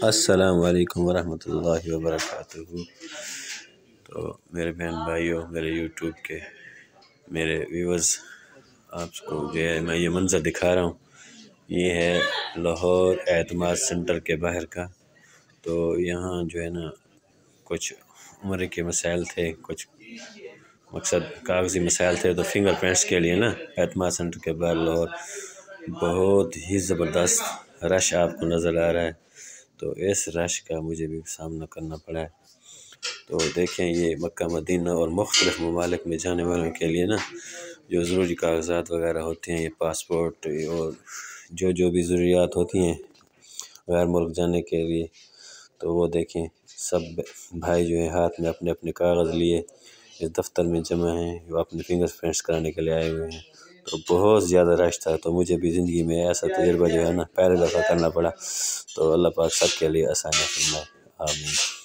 السلام علیکم ورحمۃ اللہ وبرکاتہ۔ تو میرے بہن بھائیوں، میرے یوٹیوب کے میرے ویورز، آپ کو جو ہے میں یہ منظر دکھا رہا ہوں، یہ ہے لاہور اعتماد سینٹر کے باہر کا۔ تو یہاں جو ہے نا کچھ عمر کے مسائل تھے، کچھ مقصد کاغذی مسائل تھے، تو فنگر پرنٹس کے لیے نا اعتماد سینٹر کے باہر لاہور بہت ہی زبردست رش آپ کو نظر آ رہا ہے۔ تو اس رش کا مجھے بھی سامنا کرنا پڑا ہے۔ تو دیکھیں یہ مکہ مدینہ اور مختلف ممالک میں جانے والوں کے لیے نا جو ضروری کاغذات وغیرہ ہوتے ہیں، یہ پاسپورٹ اور جو بھی ضروریات ہوتی ہیں غیر ملک جانے کے لیے، تو وہ دیکھیں سب بھائی جو ہیں ہاتھ میں اپنے اپنے کاغذ لیے اس دفتر میں جمع ہیں، وہ اپنے فنگر پرنٹس کرانے کے لیے آئے ہوئے ہیں۔ تو بہت زیادہ رش تھا، تو مجھے بھی زندگی میں ایسا تجربہ جو ہے نا پہلے دفعہ کرنا پڑا۔ تو اللہ پاک سب کے لیے آسانی فرمائے، آمین۔